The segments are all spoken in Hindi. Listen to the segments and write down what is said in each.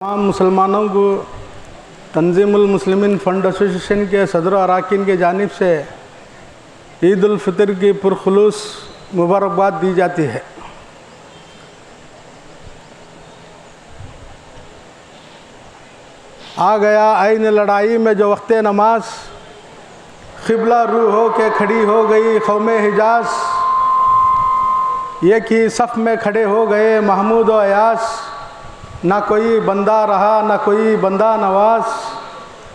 तमाम मुसलमानों को तंजीमुल मुस्लिमीन फ़ंड एसोसिएशन के सदर अरकान की जानिब से ईद उल फितर की पुरखुलूस मुबारकबाद दी जाती है। आ गया आइन लड़ाई में जो वक्त नमाज, क़िबला रू हो के खड़ी हो गई कौमे हिजाज, एक ही सफ़ में खड़े हो गए महमूद व अयास, ना कोई बंदा रहा ना कोई बंदा नवाज,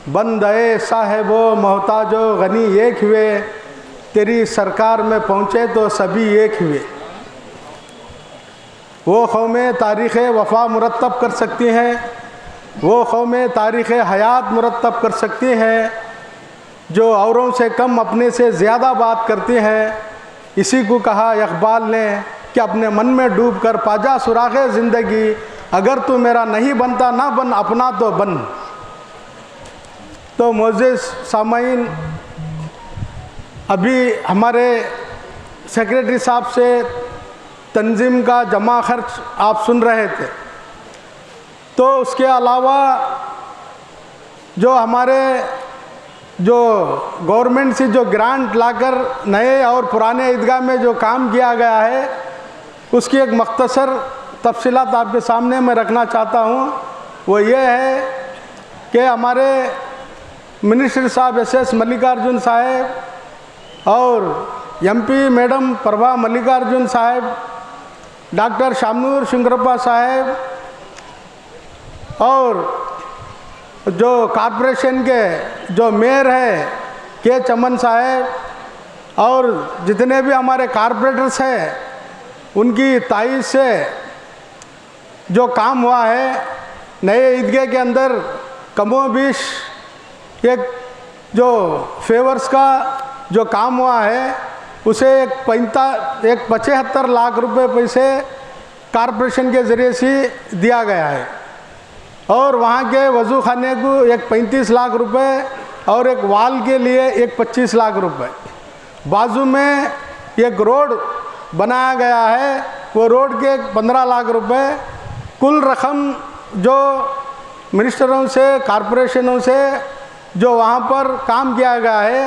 बंदे साहिबो मोहताजो गनी एक हुए, तेरी सरकार में पहुँचे तो सभी एक हुए। वो कौमें तारीख़ वफ़ा मुरतब कर सकती हैं, वो कौमें तारीख़ हयात मुरतब कर सकती हैं जो औरों से कम अपने से ज़्यादा बात करती हैं। इसी को कहा इक़बाल ने कि अपने मन में डूब कर पाजा सुराग़े ज़िंदगी, अगर तू मेरा नहीं बनता ना बन अपना तो बन। तो मोअज़्ज़िज़ सामाईन, अभी हमारे सेक्रेटरी साहब से तंजीम का जमा खर्च आप सुन रहे थे, तो उसके अलावा जो हमारे जो गवर्नमेंट से जो ग्रांट लाकर नए और पुराने ईदगाह में जो काम किया गया है, उसकी एक मख्तसर तफसीलात आपके सामने मैं रखना चाहता हूँ। वो ये है कि हमारे मिनिस्टर साहब एस मल्लिकार्जुन साहब और MP मैडम प्रभा मल्लिकार्जुन साहब, डॉक्टर शामनूर शिंगरप्पा साहब और जो कॉरपोरेशन के जो मेयर है के चमन साहब और जितने भी हमारे कॉरपोरेटर्स हैं, उनकी तायीद से जो काम हुआ है नए ईदगाह के अंदर, कमोबेश एक जो फेवर्स का जो काम हुआ है उसे एक 75 लाख रुपए पैसे कॉरपोरेशन के ज़रिए से दिया गया है, और वहाँ के वज़ू खाने को एक 35 लाख रुपए और एक वाल के लिए एक 25 लाख रुपए। बाजू में एक रोड बनाया गया है, वो रोड के 15 लाख रुपए। कुल रकम जो मिनिस्टरों से कॉरपोरेशनों से जो वहाँ पर काम किया गया है,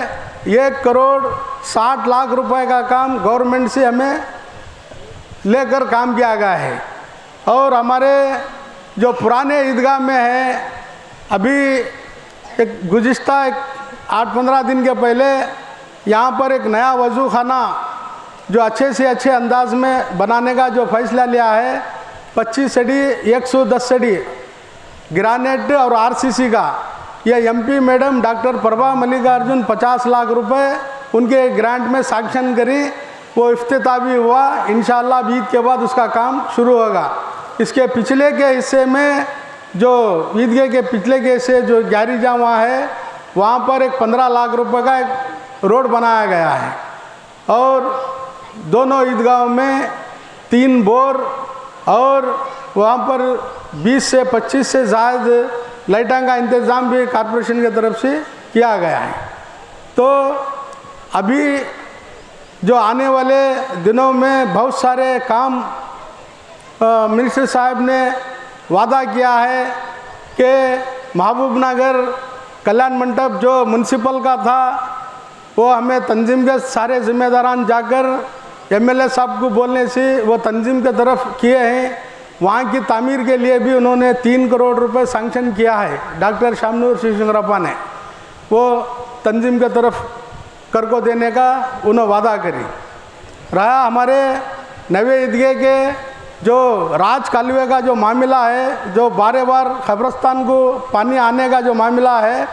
1 करोड़ 60 लाख रुपए का काम गवर्नमेंट से हमें लेकर काम किया गया है। और हमारे जो पुराने ईदगाह में है, अभी एक गुज़िश्ता 8-15 दिन के पहले यहाँ पर एक नया वज़ू खाना जो अच्छे से अच्छे अंदाज में बनाने का जो फैसला लिया है, 25 सड़ी 110 सड़ी ग्रानाइट और RCC का, यह MP madam doctor Prabha Mallikarjun 50 lakh रुपए उनके ग्रांट में सैंक्शन करी। वो इफ्तिताह भी हुआ, इंशाअल्लाह ईद के बाद उसका काम शुरू होगा। इसके पिछले के हिस्से में जो ईदगाह के पिछले के हिस्से जो ग्यारी जामा है, वहाँ पर एक 15 लाख रुपए का एक रोड बनाया गया है, और दोनों ईदगाहों में 3 बोर और वहाँ पर 20 से 25 से ज़्यादा लाइटों का इंतज़ाम भी कॉरपोरेशन की तरफ से किया गया है। तो अभी जो आने वाले दिनों में बहुत सारे काम मिनिस्टर साहब ने वादा किया है कि महबूब नगर कल्याण मंडप जो म्यूनसिपल का था, वो हमें तंजीम के सारे ज़िम्मेदारान जाकर MLA साहब को बोलने से वो तंजीम के तरफ किए हैं। वहाँ की तामीर के लिए भी उन्होंने 3 करोड़ रुपए सैंक्शन किया है। डॉक्टर शामनूर शिंगरप्पा ने वो तंजीम के तरफ कर को देने का उन्होंने वादा करी। रहा हमारे नवे ईदगाह के जो राज कालवे का जो मामला है, जो बार खबरस्तान को पानी आने का जो मामला है,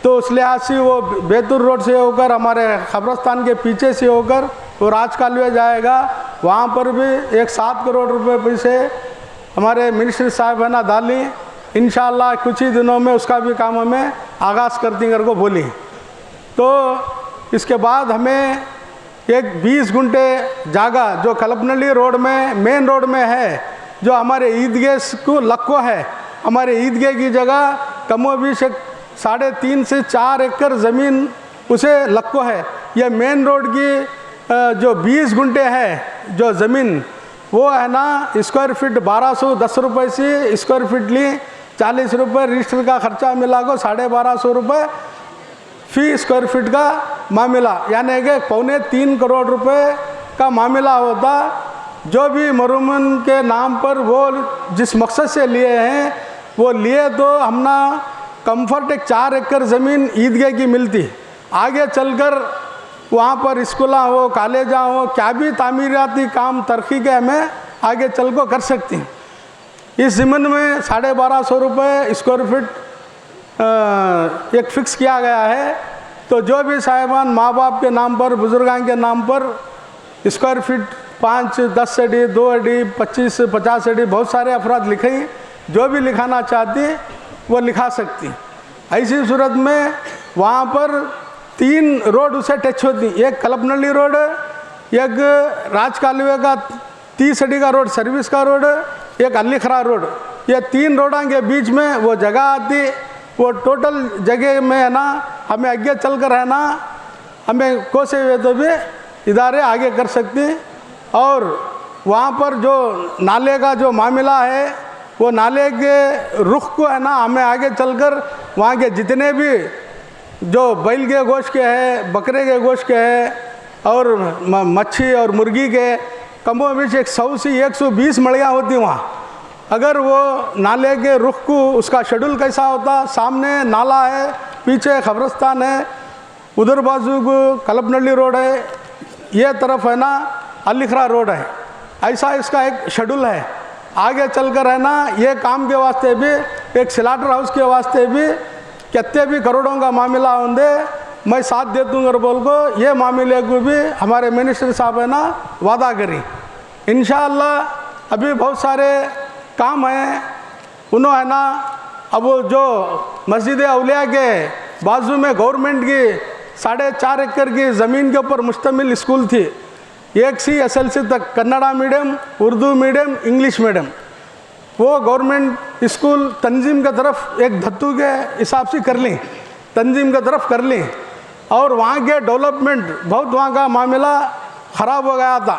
तो उस लिहाज से वो बैतूल रोड से होकर हमारे खबरस्तान के पीछे से होकर वो राज कालवे जाएगा। वहाँ पर भी एक 7 करोड़ रुपए पैसे हमारे मिनिस्टर साहब है ना डाली, इंशाअल्लाह कुछ ही दिनों में उसका भी काम हमें आगाज़ करती कर को बोली। तो इसके बाद हमें एक 20 गुंठे जगह जो कलपनली रोड में मेन रोड में है, जो हमारे ईदगाह को लक्को है, हमारे ईदगाह की जगह कमोबेश 3.5 से 4 एकड़ ज़मीन उसे लक्को है। यह मेन रोड की जो 20 गुंठे है जो ज़मीन, वो है ना स्क्वायर फीट 1210 रुपये से स्क्वायर फीट ली, 40 रुपये रजिस्टर का खर्चा मिला को 1250 रुपये फी स्क्वायर फीट का मामला, यानी कि 2.25 करोड़ रुपए का मामला होता। जो भी मरहूमन के नाम पर वो जिस मकसद से लिए हैं वो लिए, तो हमना कंफर्ट एक 4 एकड़ ज़मीन ईदगाह की मिलती। आगे चलकर वहाँ पर स्कूल हो, कॉलेज हो, क्या भी तामीराती काम तरक्की के हमें आगे चल को कर सकती हैं। इस ज़मीन में 1250 रुपये स्क्वायर फीट एक फ़िक्स किया गया है। तो जो भी साहिबान माँ बाप के नाम पर, बुजुर्गां के नाम पर स्क्वायर फीट 5-10 अडी, 2 अडी, 25-50 अडी, बहुत सारे अफराद लिखें, जो भी लिखाना चाहती वो लिखा सकती। ऐसी सूरत में वहाँ पर 3 रोड उसे टच होती, एक कलपनल्ली रोड, एक राजकालुवे का 30 अडी का रोड, सर्विस का रोड, एक अलीखरा रोड। ये 3 रोडों के बीच में वो जगह आती। वो टोटल जगह में है ना, हमें आगे चल कर है ना, हमें कोसे हुए तो भी इदारे आगे कर सकते। और वहाँ पर जो नाले का जो मामला है, वो नाले के रुख को है ना, हमें आगे चलकर वहाँ के जितने भी जो बैल के गोश्त के है, बकरे के गोश्त के है, और मच्छी और मुर्गी के कमों बीच 100 से 120 मड़ियाँ होती वहाँ। अगर वो नाले के रुख को उसका शेड्यूल कैसा होता, सामने नाला है, पीछे खबरस्तान है, उधर बाजू को कलपनल्ली रोड है, ये तरफ है ना अलीखरा रोड है, ऐसा इसका एक शेड्यूल है। आगे चलकर है ना, ये काम के वास्ते भी, एक स्लाटर हाउस के वास्ते भी कितने भी करोड़ों का मामला होंगे, मैं साथ दे दूँगा बोल को ये मामले को भी हमारे मिनिस्टर साहब है ना वादा करी। इंशाअल्लाह अभी बहुत सारे काम है उन्होंने है ना। अब वो जो मस्जिद औलिया के बाजू में गवर्नमेंट की 4.5 एकड़ की ज़मीन के ऊपर मुश्तमिल स्कूल थी, 1 से SLC तक, Kannada medium, Urdu medium, English medium. वो गवर्नमेंट स्कूल तंजीम की तरफ एक धत्तू के हिसाब से कर ली, तंजीम की तरफ कर ली, और वहाँ के डेवलपमेंट बहुत, वहाँ का मामला ख़राब हो गया था,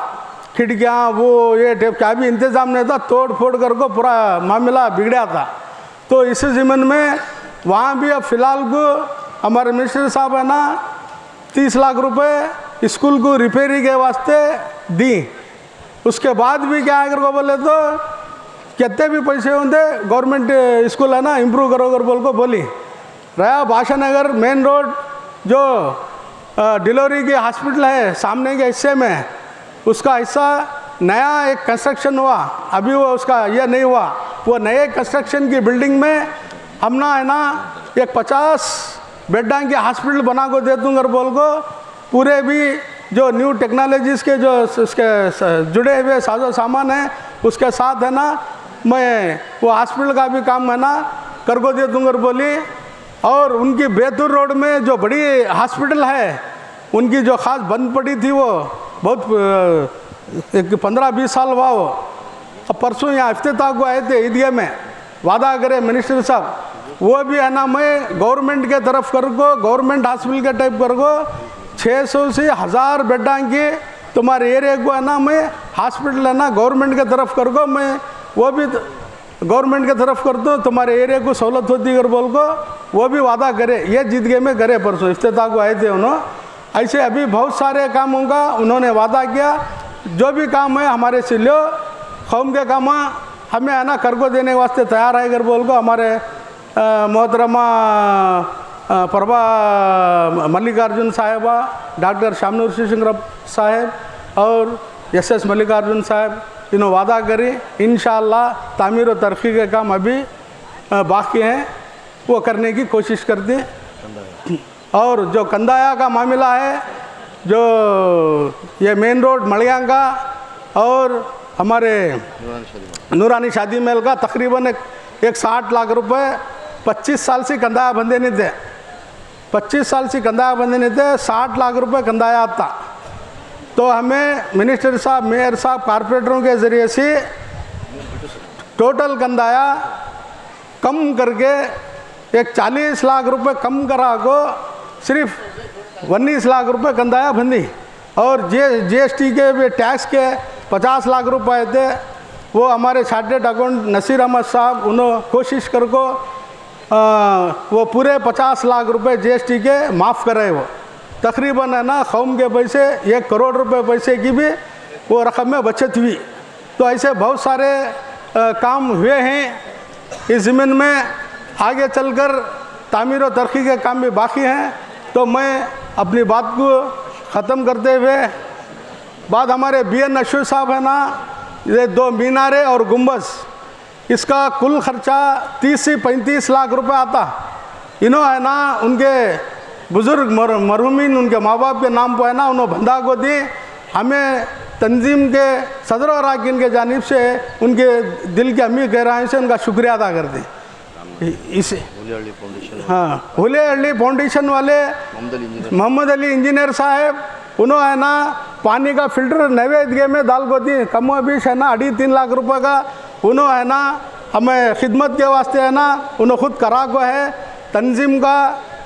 खिड़कियाँ वो ये टेप क्या भी इंतज़ाम नहीं था, तोड़ फोड़ कर को पूरा मामला बिगड़ा था। तो इस ज़मीन में वहाँ भी अब फ़िलहाल को हमारे मिनिस्टर साहब है ना 30 लाख रुपए स्कूल को रिपेयरिंग के वास्ते दी। उसके बाद भी क्या अगर को बोले तो कितने भी पैसे होंगे गवर्नमेंट स्कूल है ना इम्प्रूव करो कर बोल को बोली। रहा भाषा नगर मेन रोड जो डिलीवरी के हॉस्पिटल है सामने के हिस्से में, उसका हिस्सा नया एक कंस्ट्रक्शन हुआ, अभी वो उसका यह नहीं हुआ। वो नए कंस्ट्रक्शन की बिल्डिंग में हम ना है ना एक 50 बेडां के हॉस्पिटल बना को दे दूँगा बोल को, पूरे भी जो न्यू टेक्नोलॉजीज़ के जो उसके जुड़े हुए साजो सामान है उसके साथ है ना मैं वो हॉस्पिटल का भी काम है ना कर को दे दूँगा बोली। और उनकी बैतूल रोड में जो बड़ी हॉस्पिटल है उनकी जो ख़ास बंद पड़ी थी, वो बहुत एक 15-20 साल हुआ वो। अब परसों यहाँ इफ्तिताह को आए थे ईदगाह में, वादा करे मिनिस्टर साहब, वो भी है ना मैं गवर्नमेंट के तरफ कर को, गवर्नमेंट हॉस्पिटल के टाइप कर को 600 से 1000 बेडां की तुम्हारे एरिया को है ना मैं हॉस्पिटल है ना गवर्नमेंट के तरफ कर को, मैं वो भी गवर्नमेंट के तरफ कर दो, तुम्हारे एरिया को सहूलत होती कर बोल को, वो भी वादा करे। ये जीत गए में करे, परसों इफ्तिताह को आए थे उन्होंने। ऐसे अभी बहुत सारे कामों का उन्होंने वादा किया, जो भी काम है हमारे से लो, कौम के काम हमें है ना कर को देने वास्ते तैयार है कर बोल को। हमारे मोहतरमा प्रभा मल्लिकार्जुन साहिबा, डॉक्टर शामनूर सिंह साहेब और SS मल्लिकार्जुन साहब, इन्होंने वादा करी इंशाअल्लाह तामीर और तरक्की के काम अभी बाकी हैं, वो करने की कोशिश करते। और जो कंदाया का मामला है, जो ये मेन रोड मड़िया का और हमारे नूरानी शादी महल का तकरीबन एक 60 लाख रुपए 25 साल से कंदाया बंदे नहीं थे, 25 साल से कंदाया बंदे नहीं थे, 60 लाख रुपए कंदाया था। तो हमें मिनिस्टर साहब, मेयर साहब, कारपोरेटरों के ज़रिए से टोटल कंदाया कम करके एक 40 लाख रुपए कम करा को सिर्फ 19 लाख रुपए कंदाया बंदी। और GST के भी टैक्स के 50 लाख रुपए थे, वो हमारे चार्टर्ड अकाउंट नसीर अहमद साहब उन्होंने कोशिश कर को वो पूरे 50 लाख रुपए जीएसटी के माफ़ करे। वो तकरीबन है ना कौम के पैसे 1 करोड़ रुपए पैसे की भी वो रकम में बचत हुई। तो ऐसे बहुत सारे काम हुए हैं इस ज़मीन में। आगे चलकर तामीर और तरक्की के काम भी बाकी हैं। तो मैं अपनी बात को ख़त्म करते हुए बाद हमारे BN अशोक साहब है ना, ये 2 मीनारे और गुंबज, इसका कुल खर्चा 30 से 35 लाख रुपए आता। इन्हों है ना उनके बुज़ुर्ग मरहूमीन उनके माँ बाप के नाम पर है ना उन्होंने बंदा को दी। हमें तंजीम के सदर और अरकान के जानिब से उनके दिल की अमीर गहराई से उनका शुक्रिया अदा कर दें। इसे हाँ हुले फाउंडेशन वाले मोहम्मद अली इंजीनियर साहब उन्होंने है ना पानी का फिल्टर नैवेद्य में दाल को दी। कमो बीच है ना 2.5-3 लाख रुपए का उन्होंने है ना हमें खिदमत के वास्ते है ना उन्होंने खुद करा को है। तंजीम का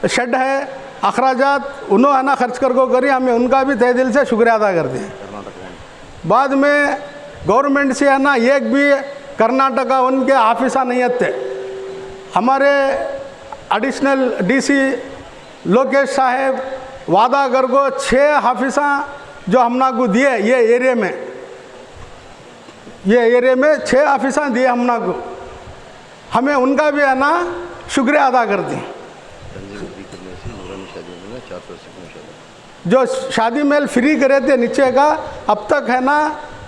शेड है, अखराजात उन्होंने है ना खर्च कर को करी। हमें उनका भी तहे दिल से शुक्रिया अदा कर दें। बाद में गवर्नमेंट से है ना एक भी कर्नाटका उनके ऑफिसा नहीं थे। हमारे एडिशनल DC लोकेश साहेब वादा कर को 6 ऑफिसा जो हमना को दिए ये एरिया में 6 ऑफिसा दिए हमना को। हमें उनका भी है ना शुक्रिया अदा कर दी। जो शादी महल फ्री करे थे नीचे का, अब तक है ना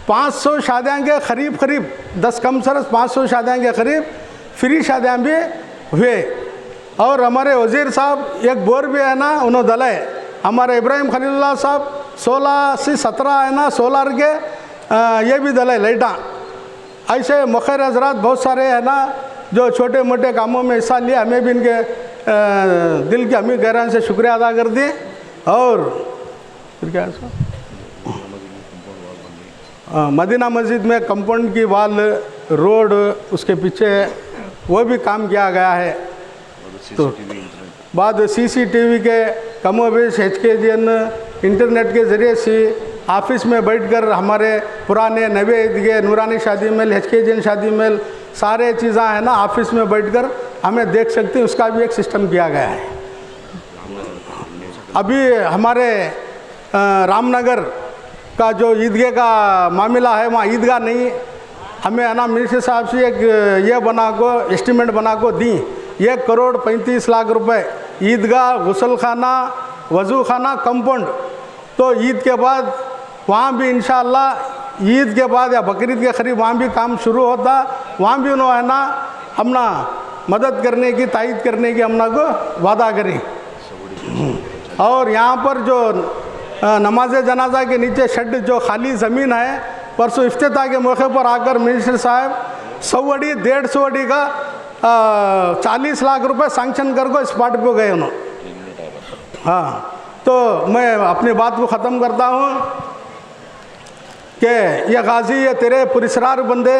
500 शादियाँ के करीब 10 कम सरस 500 शादियाँ के करीब फ्री शादियाँ भी हुए। और हमारे वज़ीर साहब एक बोर भी है ना उन्होंने दलाए। हमारे इब्राहिम खलीलुल्लाह साहब 16 से 17 है ना सोलार के ये भी दलाए लाइटा। ऐसे मुखर हजरात बहुत सारे है ना जो छोटे मोटे कामों में हिस्सा लिया। हमें भी इनके दिल की अमीर गहराई से शुक्रिया अदा कर दिए। और फिर क्या है मदीना मस्जिद में कंपाउंड की वाल रोड उसके पीछे वो भी काम किया गया है। तो बाद CCTV के कमोबेश HKGN इंटरनेट के ज़रिए से ऑफिस में बैठकर हमारे पुराने नवे ईदगाह नूरानी शादी महल HKGN शादी महल सारे चीज़ें है ना ऑफिस में बैठकर हमें देख सकते हैं। उसका भी एक सिस्टम किया गया है। अभी हमारे रामनगर का जो ईदगाह का मामला है वहाँ ईदगाह नहीं, हमें है ना मिनिस्टर साहब से एक ये बना को एस्टीमेट बना को दी 1 करोड़ 35 लाख रुपए ईदगाह गुसल खाना वज़ू खाना कंपाउंड। तो ईद के बाद वहाँ भी इंशाअल्लाह ईद के बाद या बकरीद के करीब वहाँ भी काम शुरू होता। वहाँ भी उन्होंने है ना अपना मदद करने की तायद करने की हमना को वादा करी। और यहाँ पर जो नमाज जनाजा के नीचे शेड जो खाली ज़मीन है परसों इफ्तिताह के मौके पर आकर मिनिस्टर साहब 100 अड़ी 150 अड़ी का 40 लाख रुपए सैंक्शन कर को स्पॉट को गए उन्होंने। हाँ तो मैं अपनी बात को ख़त्म करता हूँ कि ये गाजी ये तेरे पुरस्कार बंदे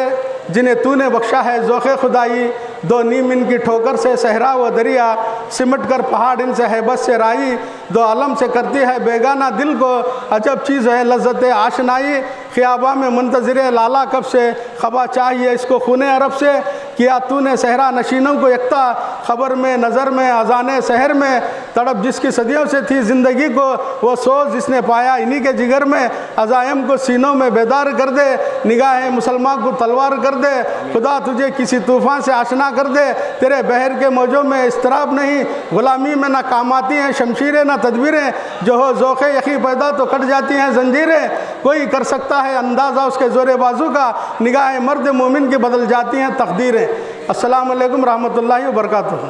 जिन्हें तूने बख्शा है ज़ोक़े खुदाई। 2 नीम इनकी ठोकर से सहरा व दरिया सिमट कर पहाड़ इनसे हैबत से राई। 2 अलम से करती है बेगाना दिल को अजब चीज़ है लज्जत आशनाई। ख़ियाबा में मुंतज़िर लाला कब से खबा चाहिए इसको खूने अरब से। किया तूने सहरा नशीनों को यकता ख़बर में नज़र में अजाने शहर में। तड़प जिसकी सदियों से थी ज़िंदगी को वो सोच जिसने पाया इन्हीं के जिगर में। अज़ायम को सीनों में बेदार कर दे निगाह मुसलमान को तलवार कर दे। खुदा तुझे किसी तूफ़ान से आशना कर दे। तेरे बहर के मौजों में इस्तराब नहीं ग़ुलामी में ना काम आती हैं शमशीरें ना तदबीरें। जो हो ज़ौक़े यकी पैदा तो कट जाती हैं जंजीरें। कोई कर सकता है अंदाज़ा उसके ज़ोरे बाजू का निगाह मर्द मोमिन की बदल जाती हैं तकदीरें। अस्सलामु अलैकुम रहमतुल्लाहि व बरकातुहू।